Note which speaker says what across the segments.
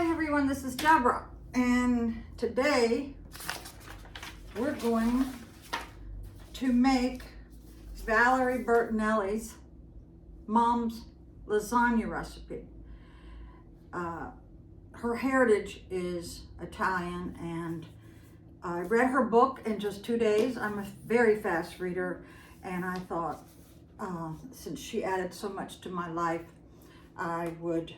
Speaker 1: Hi everyone, this is Deborah, and today we're going to make Valerie Bertinelli's mom's lasagna recipe. Her heritage is Italian, and I read her book in just 2 days. I'm a very fast reader, and I thought since she added so much to my life, I would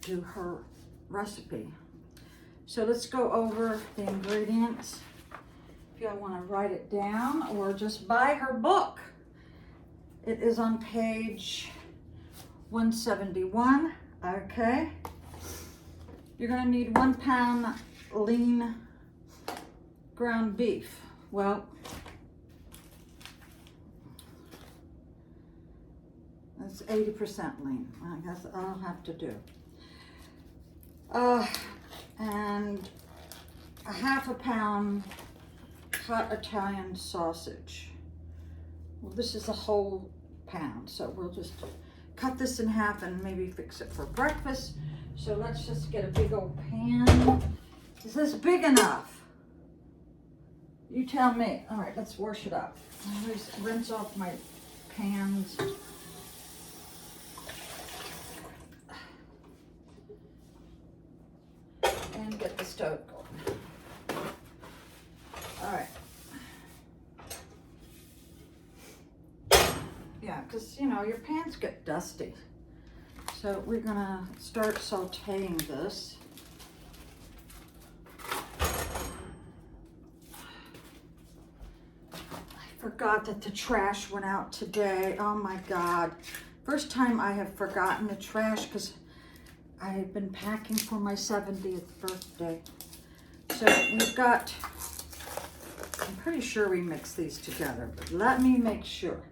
Speaker 1: do her recipe. So let's go over the ingredients. If y'all want to write it down or just buy her book, it is on page 171. Okay. You're going to need 1 pound lean ground beef. Well, that's 80% lean. I guess I'll have to do. And a 1/2 pound hot Italian sausage. Well, this is a whole pound, so we'll just cut this in half and maybe fix it for breakfast. So let's just get a big old pan. Is this big enough? You tell me. All right, let's wash it up. I'll rinse off my pans. And get the stove going. All right. Yeah, because you know your pans get dusty. So we're gonna start sauteing this. I forgot that the trash went out today. Oh my God. First time I have forgotten the trash because I have been packing for my 70th birthday. So we've got, I'm pretty sure we mixed these together, but let me make sure.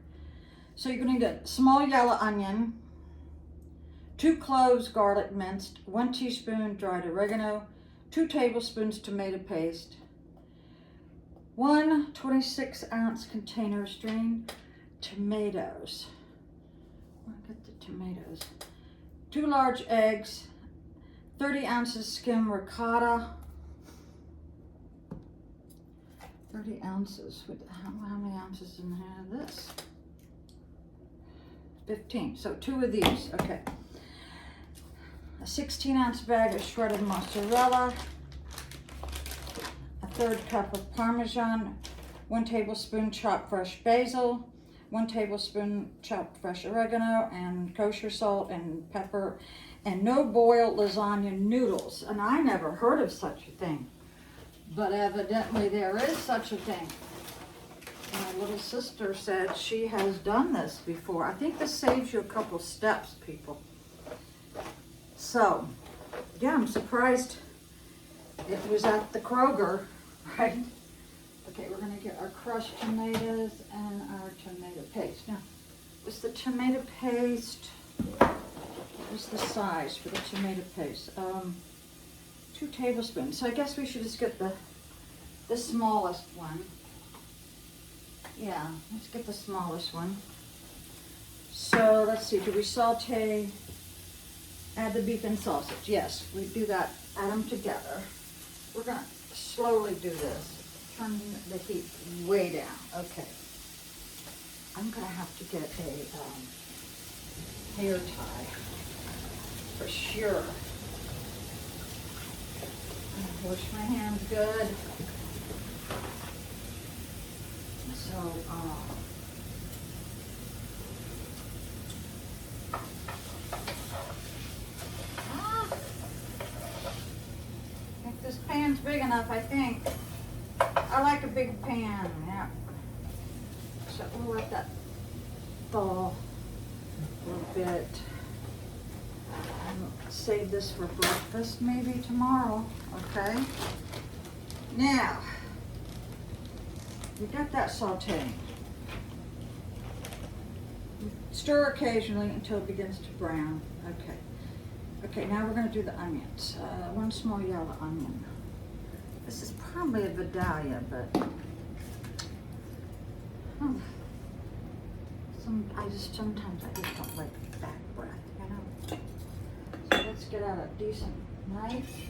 Speaker 1: So you're gonna need a small yellow onion, 2 cloves garlic minced, 1 teaspoon dried oregano, 2 tablespoons tomato paste, 1 26-ounce container of strained tomatoes. I'll get the tomatoes. 2 large eggs, 30 ounces skim ricotta, 30 ounces, with how many ounces in here of this? 15, so 2 of these, okay. A 16-ounce bag of shredded mozzarella, a 1/3 cup of Parmesan, 1 tablespoon chopped fresh basil, 1 tablespoon chopped fresh oregano, and kosher salt and pepper, and no boiled lasagna noodles. And I never heard of such a thing, but evidently there is such a thing. My little sister said she has done this before. I think this saves you a couple steps, people. So, yeah, I'm surprised it was at the Kroger, right? Okay, we're gonna get our crushed tomatoes and our tomato paste. Now, was the tomato paste, what was the size for the tomato paste? 2 tablespoons. So I guess we should just get the smallest one. Yeah, let's get the smallest one. So let's see, do we saute, add the beef and sausage? Yes, we do that, add them together. We're gonna slowly do this. Turn the heat way down. Okay. I'm gonna have to get a hair tie for sure. Wash my hands good. So, if this pan's big enough, I think. I like a big pan, yeah. So we'll let that thaw a little bit. And save this for breakfast maybe tomorrow, okay? Now, we got that sauteing. Stir occasionally until it begins to brown, okay. Okay, now we're gonna do the onions. 1 small yellow onion. This is probably a Vidalia, but sometimes I just don't like back breath, you know. So Let's get out a decent knife.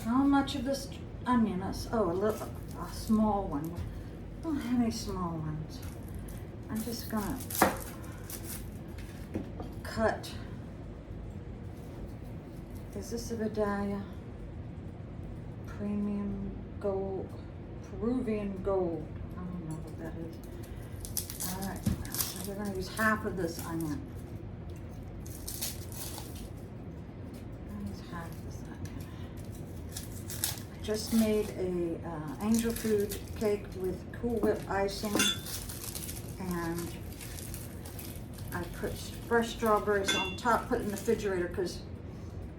Speaker 1: How much of this onion is, oh, a small one. I don't have any small ones. I'm just gonna cut. Is this a Vidalia? Premium gold, Peruvian gold. I don't know what that is. All right, so we're gonna use half of this onion. Half this onion. I just made a angel food cake with Cool Whip icing, and I put fresh strawberries on top, put it in the refrigerator, because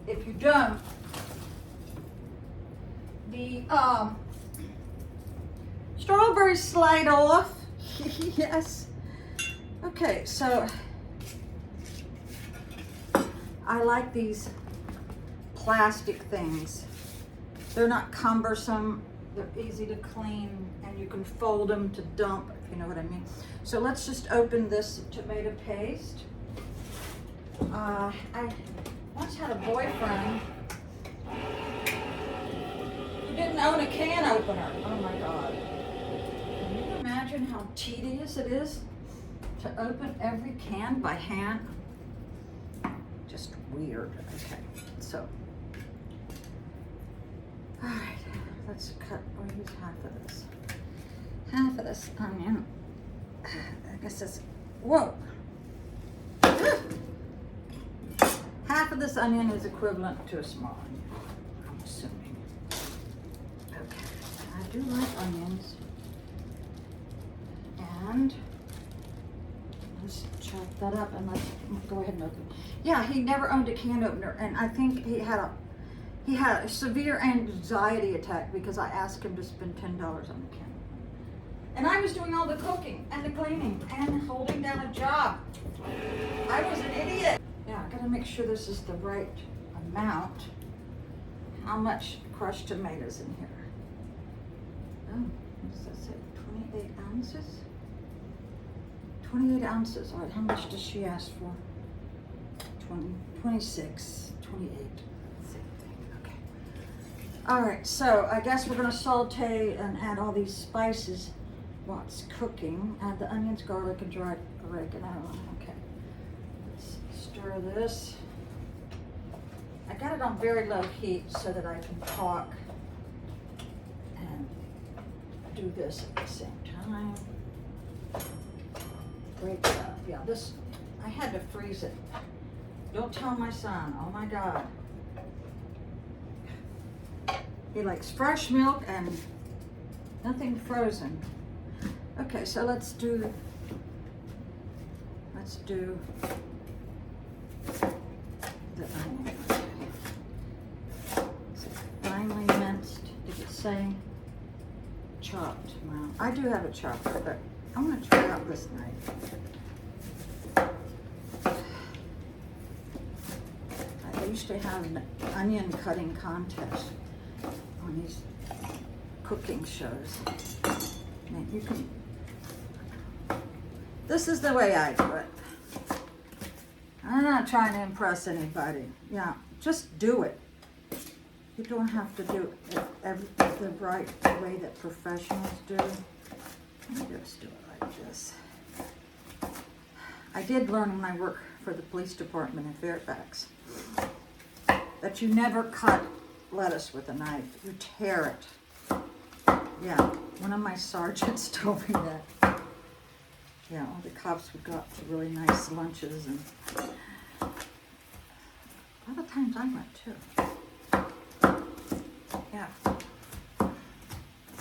Speaker 1: if you don't, the strawberries slide off. Yes. Okay, so I like these plastic things. They're not cumbersome, they're easy to clean, and you can fold them to dump, if you know what I mean. So let's just open this tomato paste. I once had a boyfriend who didn't own a can opener. Oh my God. Can you imagine how tedious it is to open every can by hand? Just weird. Okay, so, all right, let's cut, we'll use half of this. Half of this onion. I guess that's, whoa. Half of this onion is equivalent to a small onion, I'm assuming. Okay, I do like onions. And let's chop that up and let's go ahead and open. Yeah, he never owned a can opener, and I think he had a severe anxiety attack because I asked him to spend $10 on a can. And I was doing all the cooking and the cleaning and holding down a job. I was an idiot. Yeah, I gotta make sure this is the right amount. How much crushed tomatoes in here? Oh, what does that say? 28 ounces? 28 ounces. All right, how much does she ask for? 20, 26, 28. Same thing, okay. All right, so I guess we're gonna saute and add all these spices while it's cooking. Add the onions, garlic, and dried oregano. Okay. Let's stir this. I got it on very low heat so that I can talk and do this at the same time. Great job. Yeah, this, I had to freeze it. Don't tell my son. Oh my God. He likes fresh milk and nothing frozen. Okay, so let's do the onion. So finely minced. Did it say chopped? Well, I do have a chopper, but I'm gonna try out this knife. I used to have an onion cutting contest on these cooking shows. And you can, this is the way I do it. I'm not trying to impress anybody. Yeah, just do it. You don't have to do it the right way that professionals do. Let me just do it like this. I did learn when I worked for the police department in Fairfax that you never cut lettuce with a knife. You tear it. Yeah, one of my sergeants told me that. Yeah, all the cops would go out to really nice lunches, and a lot of times I went too. Yeah.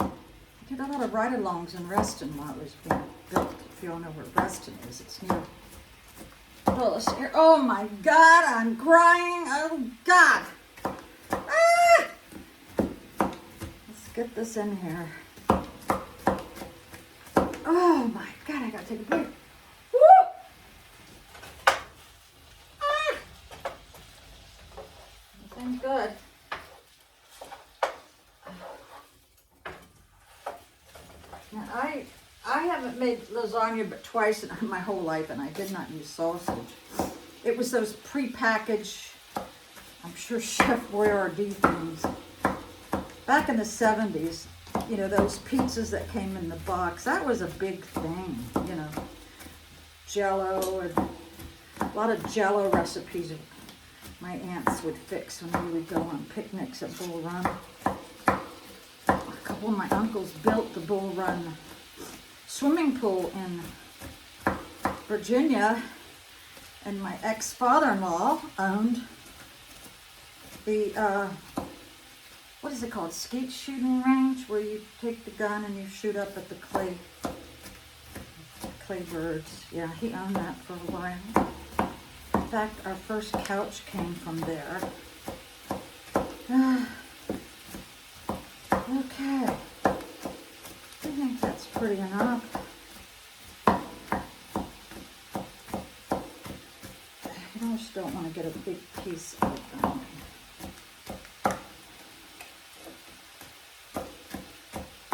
Speaker 1: I did a lot of ride-alongs in Reston while it was being built. If you all know where Reston is, it's near Dulles. Oh my God, I'm crying. Oh God. Ah! Let's get this in here. Oh my God, I gotta take a break. Woo! Ah! Everything's good. Now I haven't made lasagna but twice in my whole life, and I did not use sausage. It was those prepackaged sure Chef Boyardee things. Back in the 70s, you know, those pizzas that came in the box, that was a big thing, you know. Jello, and a lot of Jello recipes my aunts would fix when we would go on picnics at Bull Run. A couple of my uncles built the Bull Run swimming pool in Virginia, and my ex-father-in-law owned the, what is it called, skeet shooting range, where you take the gun and you shoot up at the clay birds. Yeah, he owned that for a while. In fact, our first couch came from there. Okay, I think that's pretty enough. I just don't want to get a big piece of them.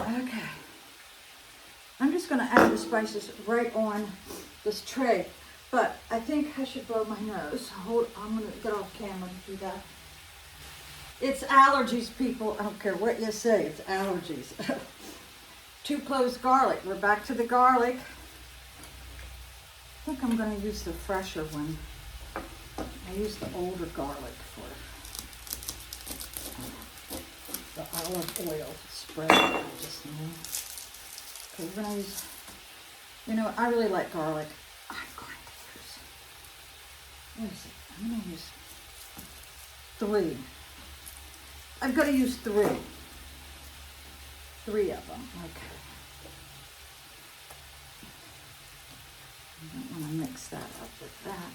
Speaker 1: Okay, I'm just going to add the spices right on this tray, but I think I should blow my nose. I'm going to get off camera to do that. It's allergies, people. I don't care what you say, it's allergies. 2 cloves garlic. We're back to the garlic. I think I'm going to use the fresher one. I use the older garlic for the olive oil spread that I just made. Okay, we're going to use, you know, I really like garlic. I'm going to use, I'm going to use 3. I've got to use 3. 3 of them, okay. I don't want to mix that up with that.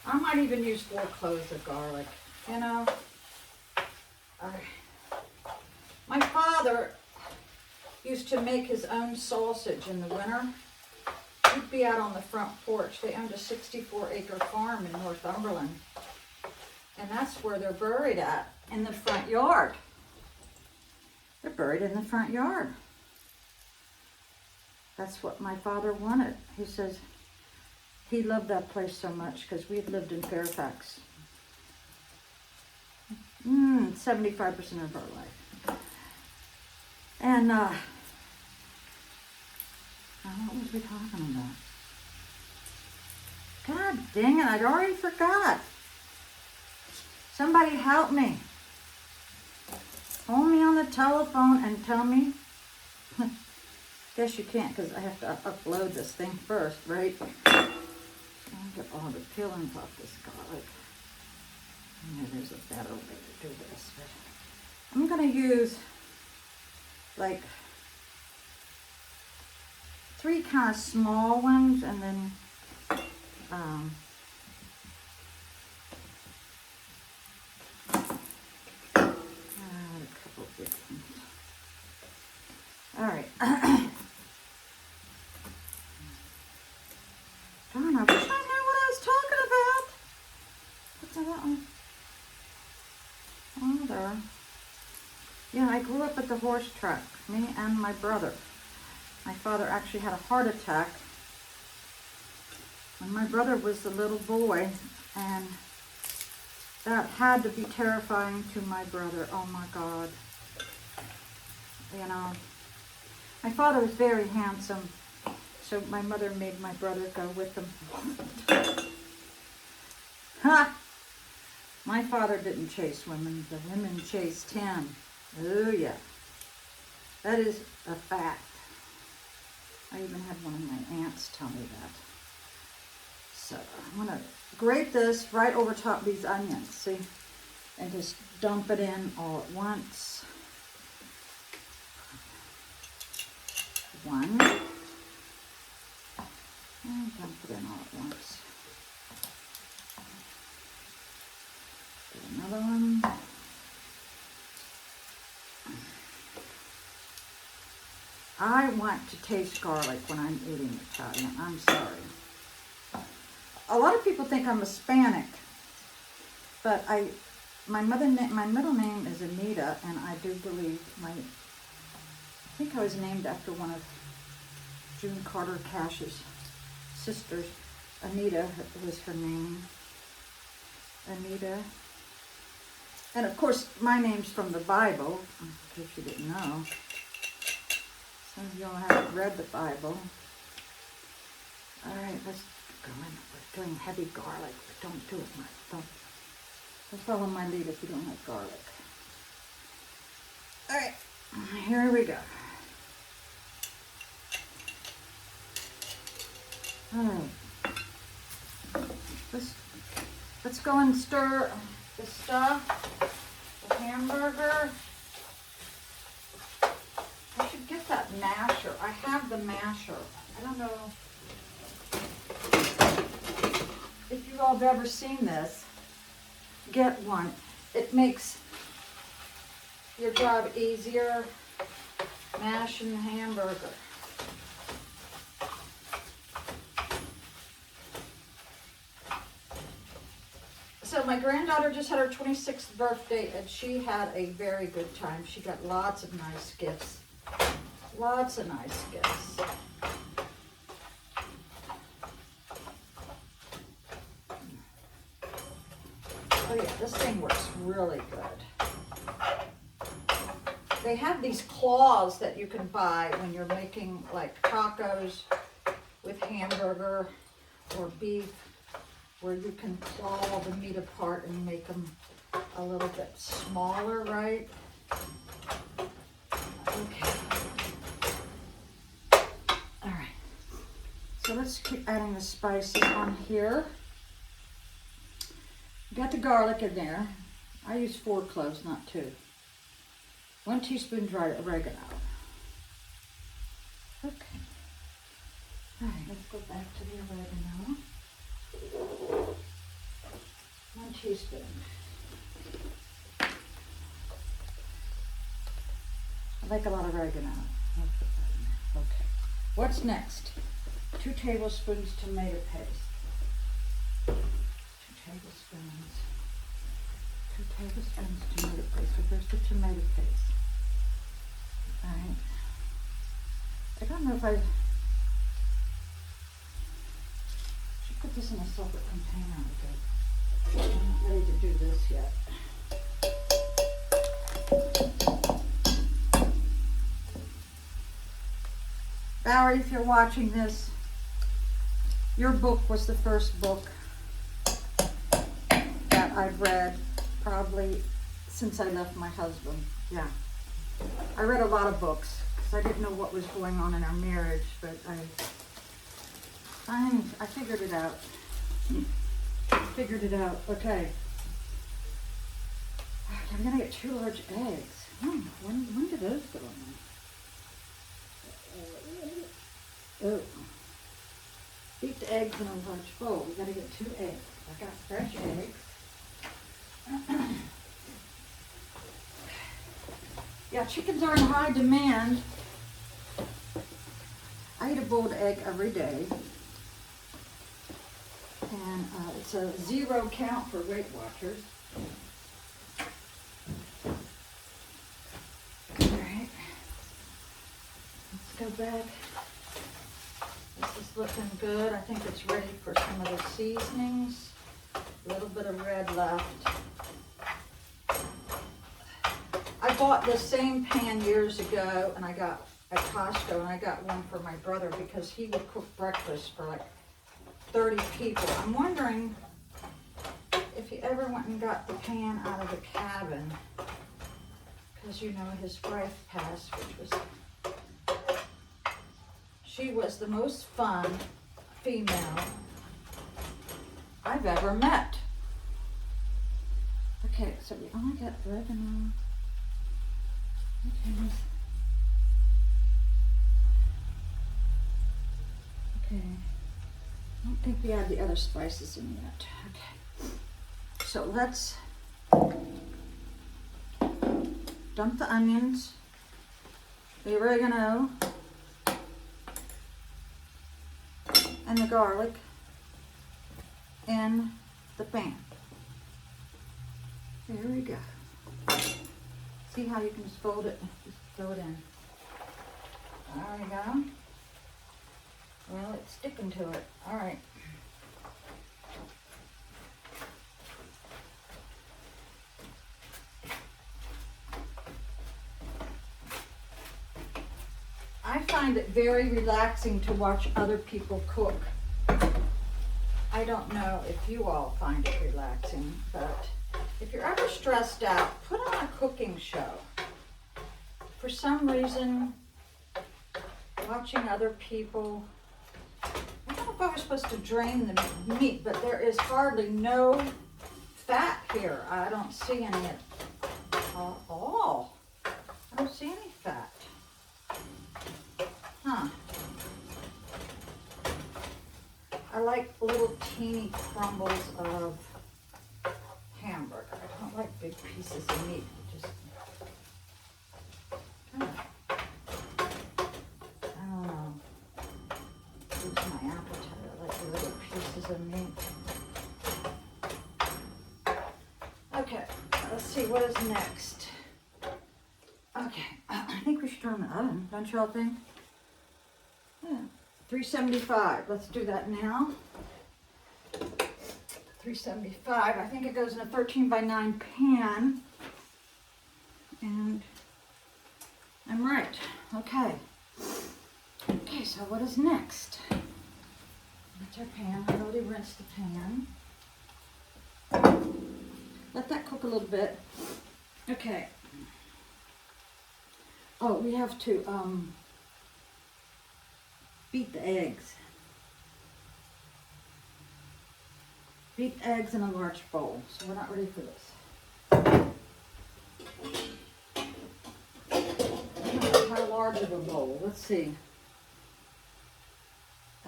Speaker 1: I might even use 4 cloves of garlic, you know. My father used to make his own sausage in the winter. He'd be out on the front porch. They owned a 64-acre farm in Northumberland. And that's where they're buried at, in the front yard. They're buried in the front yard. That's what my father wanted. He says he loved that place so much because we had lived in Fairfax 75% of our life. And what was we talking about? God dang it, I'd already forgot. Somebody help me. Hold me on the telephone and tell me. Guess you can't because I have to upload this thing first, right? I'll get all the peelings off this garlic. Yeah, there's a better way to do this. But I'm going to use like 3 kind of small ones, and then a couple of big ones. All right. Darn, I wish I knew what I was talking about. What's that one? Oh, there. Yeah, I grew up at the horse track, me and my brother. My father actually had a heart attack when my brother was a little boy, and that had to be terrifying to my brother. Oh my God. You know, my father was very handsome, so my mother made my brother go with him. Ha! My father didn't chase women, the women chased him. Oh yeah, that is a fact. I even had one of my aunts tell me that. So I'm gonna grate this right over top of these onions, see? And just dump it in all at once. 1. And dump it in all at once. Do another one. I want to taste garlic when I'm eating Italian. I'm sorry. A lot of people think I'm Hispanic, but my middle name is Anita, and I do believe I think I was named after one of June Carter Cash's sisters, Anita was her name. Anita. And of course, my name's from the Bible, in case you didn't know. Some of y'all haven't read the Bible. All right, let's go in. We're doing heavy garlic, but don't do it much. Don't follow my lead if you don't like garlic. All right, here we go. All right. Let's go and stir the stuff, the hamburger. I should get that masher. I have the masher. I don't know if you all have ever seen this. Get one. It makes your job easier mashing the hamburger. So my granddaughter just had her 26th birthday and she had a very good time. She got lots of nice gifts. Lots of nice gifts. Oh yeah, this thing works really good. They have these claws that you can buy when you're making like tacos with hamburger or beef, where you can claw the meat apart and make them a little bit smaller, right? Okay. All right. So let's keep adding the spices on here. Got the garlic in there. I use 4 cloves, not 2. 1 teaspoon dried oregano. Okay. All right, let's go back to the oregano. 1 teaspoon. I like a lot of oregano. I'll put that in there. Okay. What's next? 2 tablespoons tomato paste. 2 tablespoons. 2 tablespoons tomato paste. So there's the tomato paste. All right. I don't know if I should put this in a separate container. I'm not ready to do this yet. Valerie, if you're watching this, your book was the first book that I've read probably since I left my husband. Yeah. I read a lot of books because I didn't know what was going on in our marriage, but I figured it out. Figured it out. Okay. I'm gonna get 2 large eggs. When do those go in? Oh. Beat the eggs in a large bowl. We gotta get 2 eggs. I got fresh eggs. Yeah, chickens are in high demand. I eat a boiled egg every day. And it's a 0 count for Weight Watchers. All right. Let's go back. This is looking good. I think it's ready for some of the seasonings. A little bit of red left. I bought this same pan years ago and I got at Costco, and I got one for my brother because he would cook breakfast for like 30 people. I'm wondering if he ever went and got the pan out of the cabin, because you know his wife passed, she was the most fun female I've ever met. Okay, so we only got oregano. Okay. Okay. I don't think we add the other spices in yet. Okay. So let's dump the onions, the oregano, and the garlic in the pan. There we go. See how you can just fold it and just throw it in. There we go. Well, it's sticking to it. All right. find it very relaxing to watch other people cook. I don't know if you all find it relaxing, but if you're ever stressed out, put on a cooking show. For some reason, watching other people, I don't know if I was supposed to drain the meat, but there is hardly no fat here. I don't see any at all. I don't see any fat. Huh. I like little teeny crumbles of hamburger. I don't like big pieces of meat. Just, I don't know. Lose my appetite. I like the little pieces of meat. Okay, let's see what is next. Okay, I think we should turn the oven, don't you all think? Yeah. 375. Let's do that now. 375. I think it goes in a 13 by 9 pan. And I'm right. Okay. Okay, so what is next? That's our pan. I already rinsed the pan. Let that cook a little bit. Okay. Oh, we have to beat the eggs. Beat the eggs in a large bowl. So we're not ready for this. How large of a bowl? Let's see.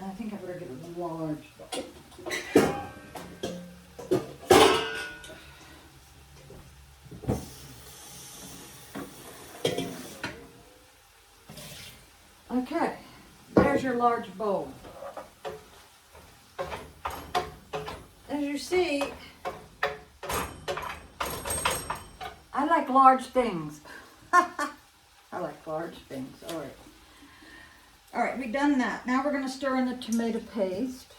Speaker 1: I think I better get a large bowl. Okay, there's your large bowl. As you see, I like large things. I like large things. All right. All right, we've done that. Now we're going to stir in the tomato paste.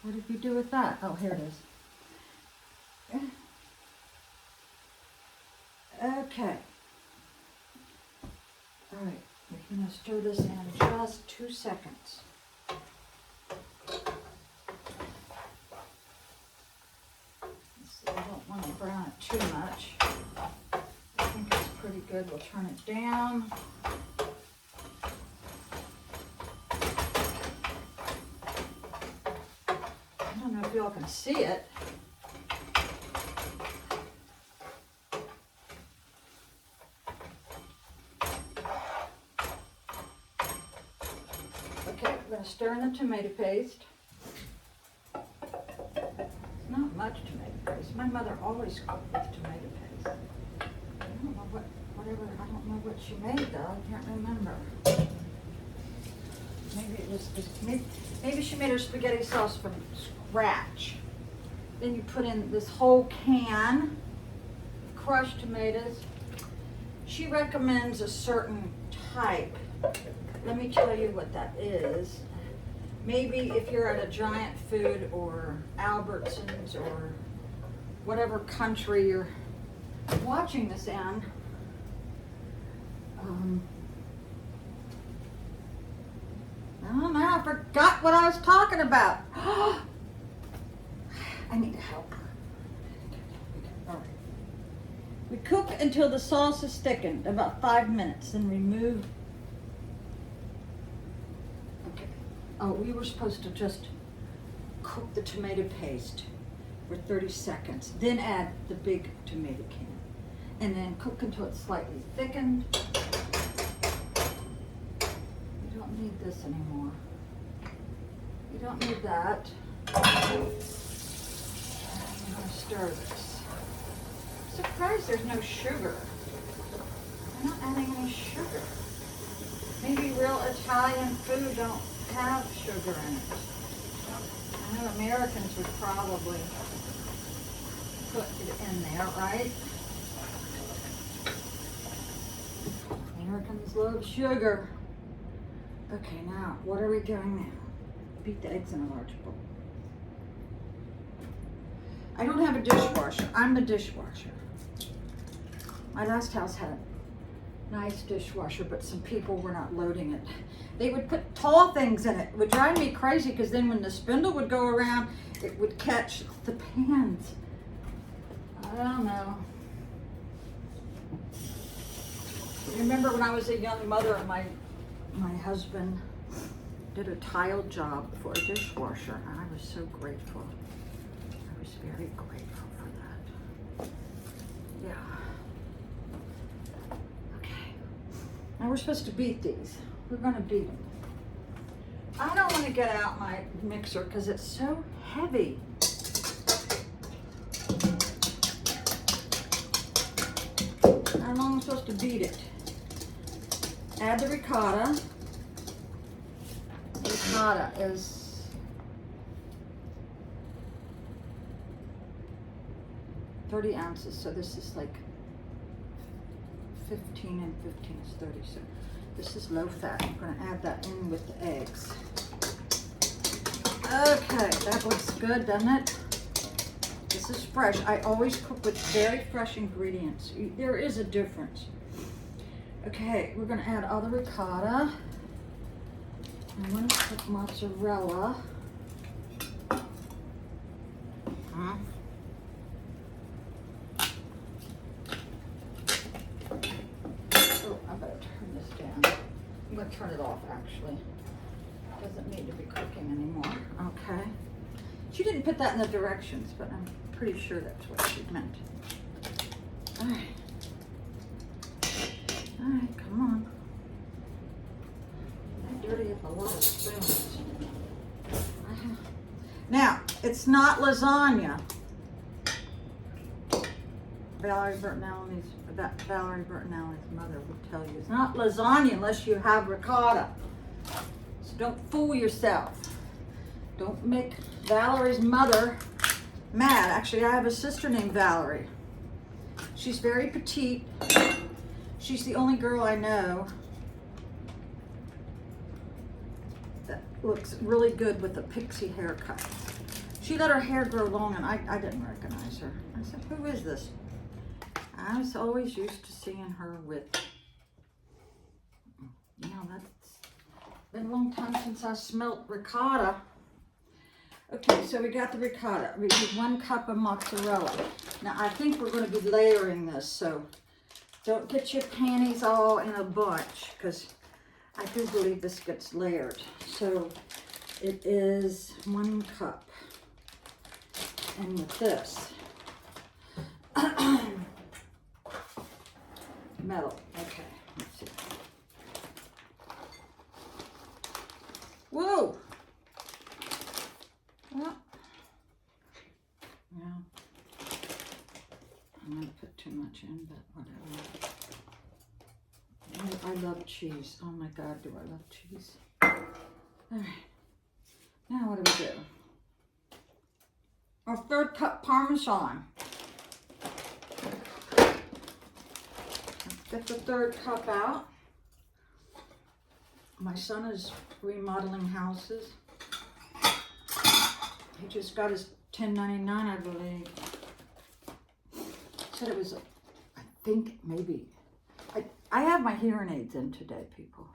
Speaker 1: What did we do with that? Oh, here it is. Okay. All right, we're going to stir this in just 2 seconds. I don't want to brown it too much. I think it's pretty good. We'll turn it down. I don't know if y'all can see it. Okay, we're going to stir in the tomato paste. Not much tomato paste. My mother always cooked with tomato paste. I don't know I don't know what she made though. I can't remember. Maybe it was maybe she made her spaghetti sauce from scratch. Then you put in this whole can of crushed tomatoes. She recommends a certain type. Let me tell you what that is. Maybe if you're at a Giant Food or Albertsons or whatever country you're watching this in, I don't know, I forgot what I was talking about. I need help. All right. We cook until the sauce is thickened, about 5 minutes, then remove. Oh, we were supposed to just cook the tomato paste for 30 seconds, then add the big tomato can, and then cook until it's slightly thickened. You don't need this anymore. You don't need that. I'm going to stir this. I'm surprised there's no sugar. I'm not adding any sugar. Maybe real Italian food don't have sugar in it. I know Americans would probably put it in there, right? Americans love sugar. Okay, now, what are we doing now? Beat the eggs in a large bowl. I don't have a dishwasher. I'm the dishwasher. My last house had nice dishwasher, but some people were not loading it. They would put tall things in it. It would drive me crazy because then when the spindle would go around, it would catch the pans. I don't know. Remember when I was a young mother and my husband did a tile job for a dishwasher, and I was so grateful. I was very grateful for that. Yeah. Okay. Now we're supposed to beat these. We're gonna beat them. I don't want to get out my mixer because it's so heavy. How long am I supposed to beat it? Add the ricotta. Ricotta is 30 ounces, so this is like 15 and 15 is 30, so this is low fat. I'm going to add that in with the eggs. Okay, that looks good, doesn't it? This is fresh. I always cook with very fresh ingredients. There is a difference. Okay, we're going to add all the ricotta. I'm going to put mozzarella. Oh, I better turn this down. I'm going to turn it off, actually. It doesn't need to be cooking anymore. Okay. She didn't put that in the directions, but I'm pretty sure that's what she meant. All right. All right, come on. I dirty up a lot of spoons. Now, it's not lasagna. Valerie Bertinelli's mother would tell you it's not lasagna unless you have ricotta. So don't fool yourself. Don't make Valerie's mother mad. Actually, I have a sister named Valerie. She's very petite. She's the only girl I know that looks really good with a pixie haircut. She let her hair grow long and I didn't recognize her. I said, who is this? I was always used to seeing her with, you know, that's been a long time since I smelled ricotta. Okay, so we got the ricotta. We need 1 cup of mozzarella. Now I think we're going to be layering this, so don't get your panties all in a bunch because I do believe this gets layered. So it is 1 cup. And with this, metal. Okay, let's see. Whoa! Well, yeah. I'm going to put too much in, but whatever. I love cheese. Oh my God, do I love cheese. All right. Now what do we do? Our 3rd cup Parmesan. Get the 3rd cup out. My son is remodeling houses. He just got his 1099, I believe. Said it was, I think maybe. I have my hearing aids in today, people.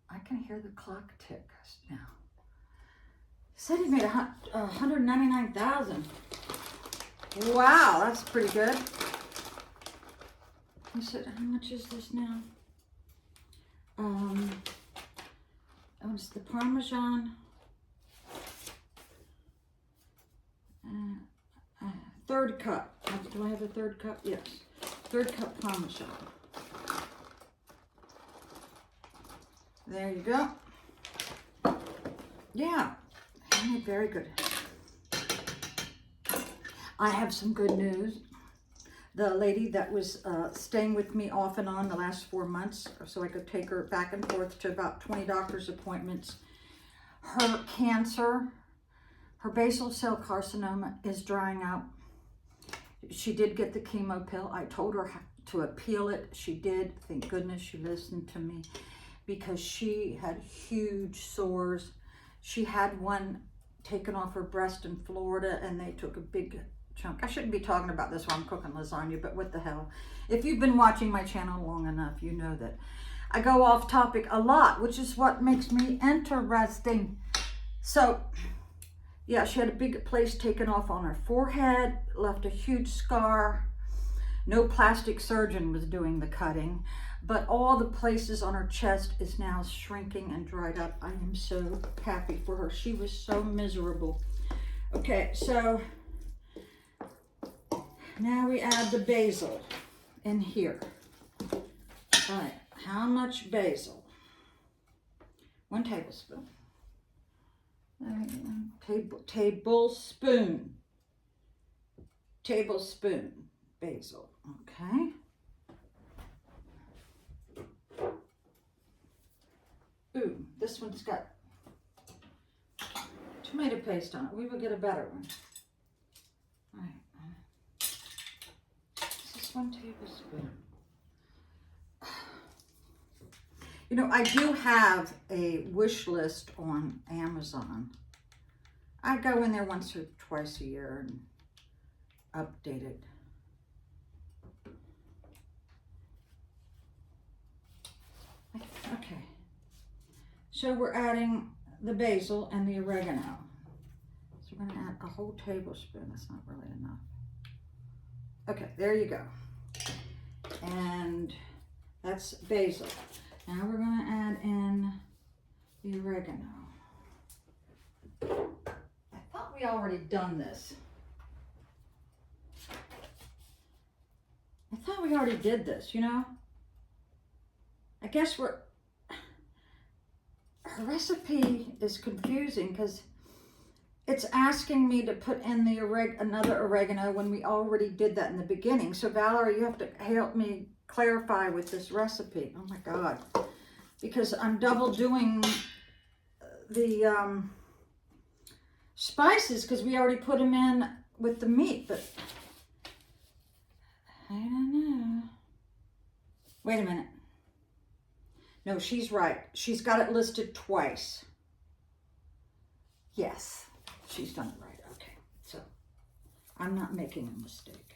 Speaker 1: I can hear the clock tick now. He said he made 199,000. Wow, that's pretty good. I said, how much is this now? It's the Parmesan. 3rd cup. Do I have a 3rd cup? Yes. 3rd cup Parmesan. There you go. Yeah, very good. I have some good news. The lady that was staying with me off and on the last 4 months, so I could take her back and forth to about 20 doctor's appointments, her cancer, her basal cell carcinoma is drying out. She did get the chemo pill. I told her to appeal it. She did. Thank goodness she listened to me because she had huge sores. She had one taken off her breast in Florida and they took a big chunk. I shouldn't be talking about this while I'm cooking lasagna, but what the hell. If you've been watching my channel long enough, you know that I go off topic a lot, which is what makes me interesting. So, yeah, she had a big place taken off on her forehead, left a huge scar. No plastic surgeon was doing the cutting, but all the places on her chest is now shrinking and dried up. I am so happy for her. She was so miserable. Okay, so now we add the basil in here. All right, how much basil? 1 tablespoon. Tablespoon basil, okay. Ooh, this one's got tomato paste on it. We will get a better one. All right. This is 1 tablespoon. You know, I do have a wish list on Amazon. I go in there once or twice a year and update it. Okay, so we're adding the basil and the oregano. So we're gonna add a whole tablespoon. That's not really enough. Okay, there you go. And that's basil. Now we're gonna add in the oregano. I thought we already done this. I thought we already did this, you know? I guess her recipe is confusing because it's asking me to put in the another oregano when we already did that in the beginning. So Valerie, you have to help me clarify with this recipe. Oh my God. Because I'm double doing the spices because we already put them in with the meat, but I don't know. Wait a minute. No, she's right. She's got it listed twice. Yes, she's done it right. Okay, so I'm not making a mistake.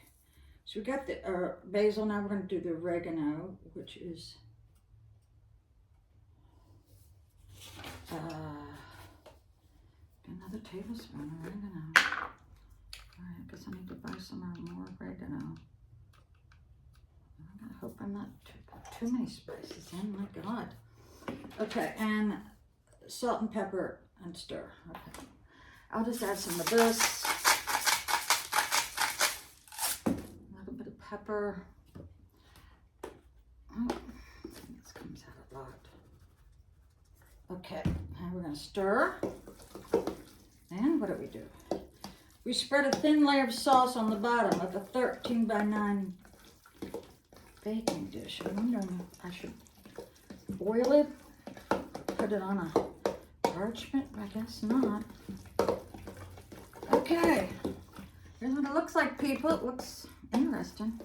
Speaker 1: So we got the basil. Now we're going to do the oregano, which is another tablespoon of oregano. All right, I guess I need to buy some more oregano. I hope I'm not too many spices in. My God. Okay, and salt and pepper and stir. Okay, I'll just add some of this. A little bit of pepper. Oh, this comes out a lot. Okay, now we're going to stir. And what do we do? We spread a thin layer of sauce on the bottom of a 13 by 9 baking dish. I'm wondering if I should boil it, put it on a parchment. I guess not. Okay, here's what it looks like, people. It looks interesting.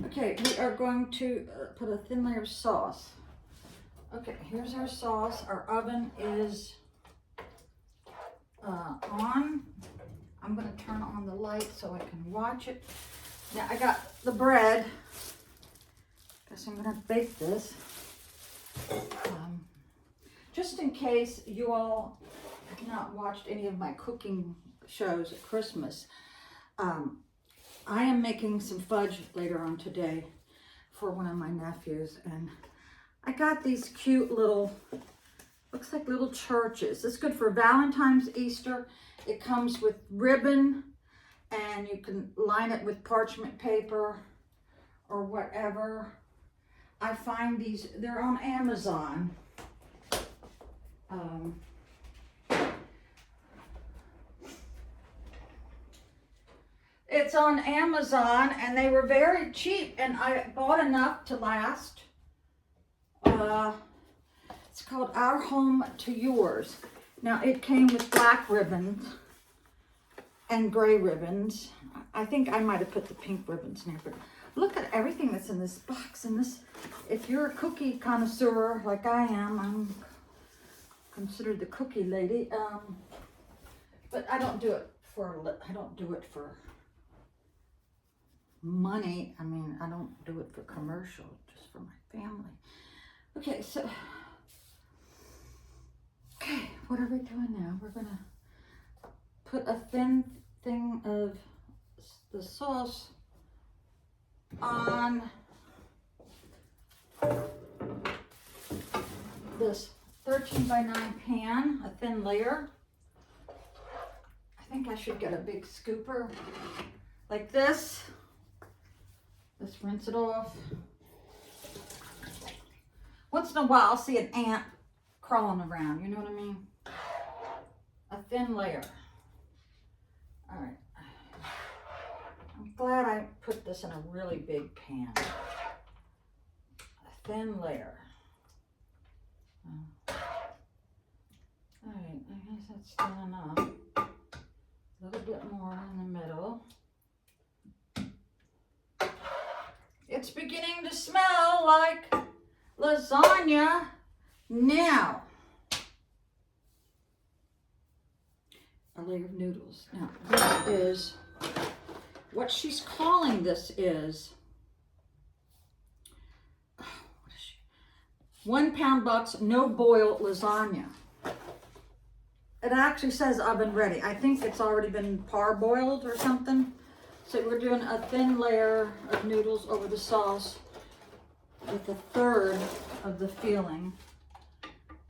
Speaker 1: Okay, we are going to put a thin layer of sauce. Okay, here's our sauce. Our oven is on. I'm going to turn on the light so I can watch it. Now I got the bread. Guess I'm going to bake this. Just in case you all have not watched any of my cooking shows at Christmas, I am making some fudge later on today for one of my nephews, and I got these cute little, looks like little churches. It's good for Valentine's, Easter. It comes with ribbon, and you can line it with parchment paper or whatever. I find these, they're on Amazon. It's on Amazon, and they were very cheap, and I bought enough to last. It's called Our Home to Yours. Now, it came with black ribbons and gray ribbons. I think I might have put the pink ribbons in there, but look at everything that's in this box. And this, if you're a cookie connoisseur like I am, I'm considered the cookie lady. But I don't do it for money. I mean, I don't do it for commercial, just for my family. Okay, so, okay, what are we doing now? We're gonna put a thin thing of the sauce on this 13 by 9 pan, a thin layer. I think I should get a big scooper like this. Let's rinse it off. Once in a while, I'll see an ant crawling around, you know what I mean? A thin layer. All right. I'm glad I put this in a really big pan. A thin layer. All right, I guess that's still enough. A little bit more in the middle. It's beginning to smell like lasagna now. A layer of noodles. Now, this is, what she's calling this is, 1 pound box, no boil lasagna. It actually says oven ready. I think it's already been parboiled or something. So we're doing a thin layer of noodles over the sauce with 1/3 of the filling. I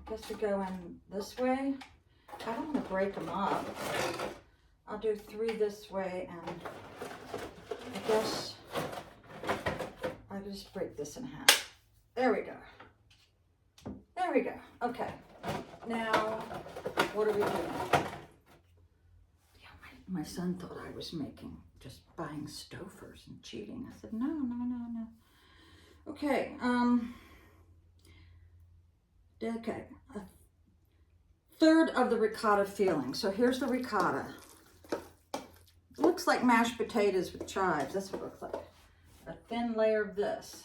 Speaker 1: guess we go in this way. I don't want to break them up. I'll do 3 this way, and I guess I'll just break this in half. There we go. There we go. Okay. Now, what are we doing? Yeah, my son thought I was just buying Stouffer's and cheating. I said, no, no, no, no. Okay, okay. 1/3 of the ricotta filling. So here's the ricotta. It looks like mashed potatoes with chives. That's what it looks like. A thin layer of this.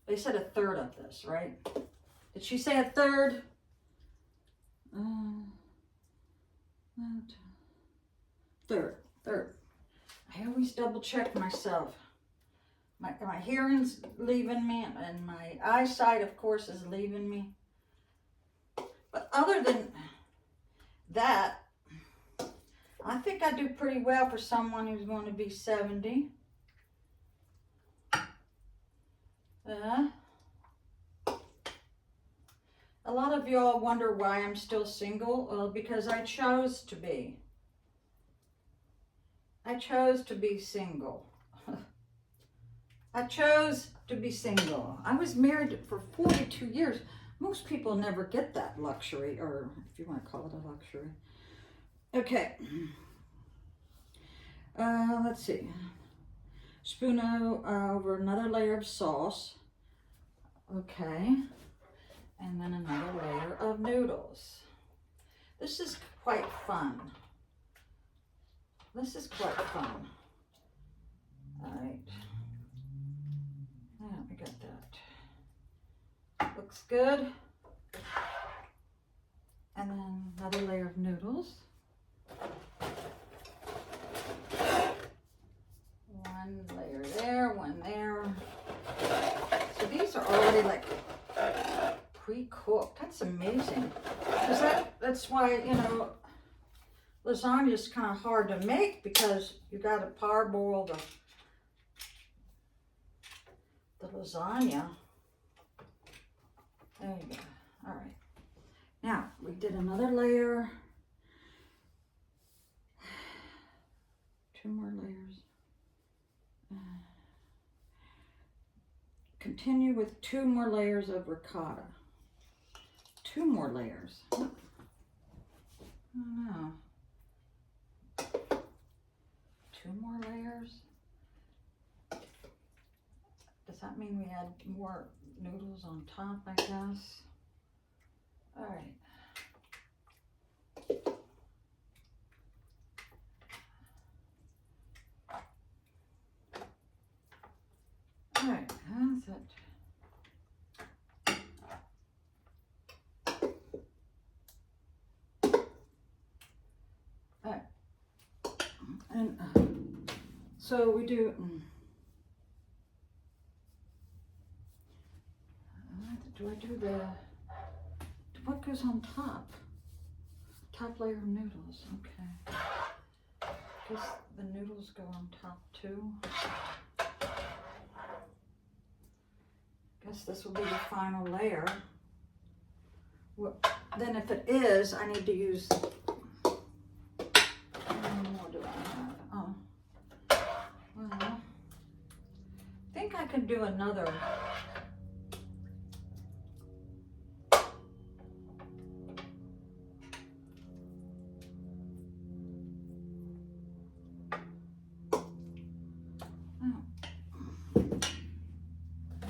Speaker 1: They said 1/3 of this, right? Did she say 1/3? Third. I always double check myself. My hearing's leaving me, and my eyesight, of course, is leaving me. But other than that, I think I do pretty well for someone who's going to be 70. A lot of y'all wonder why I'm still single. Well, because I chose to be. I chose to be single. I chose to be single. I was married for 42 years. Most people never get that luxury, or if you want to call it a luxury. Okay. Let's see. Spoon over another layer of sauce. Okay. And then another layer of noodles. This is quite fun. This is quite fun. All right. Yeah, we got that. Looks good. And then another layer of noodles. One layer there, one there. So these are already like pre-cooked. That's amazing. Because that's why, you know, lasagna is kind of hard to make, because you got to parboil the lasagna. There you go. All right. Now, we did another layer. 2 more layers. Continue with 2 more layers of ricotta. 2 more layers. I don't know. 2 more layers? Does that mean we add more noodles on top, I guess? All right. All right, that's it. All right. And So we do, do I do what goes on top? Top layer of noodles, okay. Guess the noodles go on top too. Guess this will be the final layer. Well, then if it is, I need to use, what do I have? Oh, well, I think I could do another.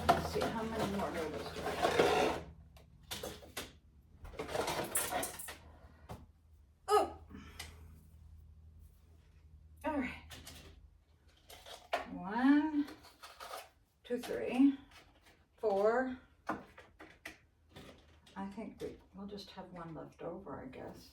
Speaker 1: Let's see, how many more noodles do I have? Oh! All right. 1, 2, 3, 4. I think we'll just have one left over, I guess.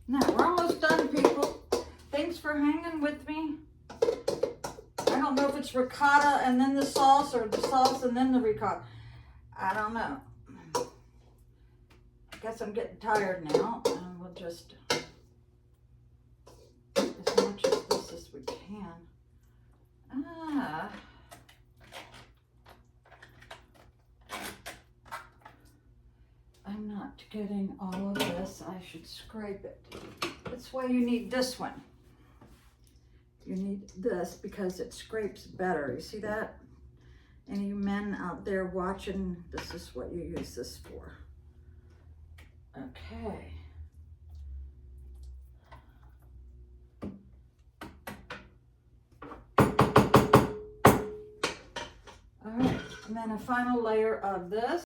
Speaker 1: Now, we're almost done, people. Thanks for hanging with me. I don't know if it's ricotta and then the sauce or the sauce and then the ricotta. I don't know. I guess I'm getting tired now, and we'll just as much of this as we can. I'm not getting all of this. I should scrape it. That's why you need this one. You need this because it scrapes better. You see that? Any men out there watching, this is what you use this for. Okay. All right, and then a final layer of this.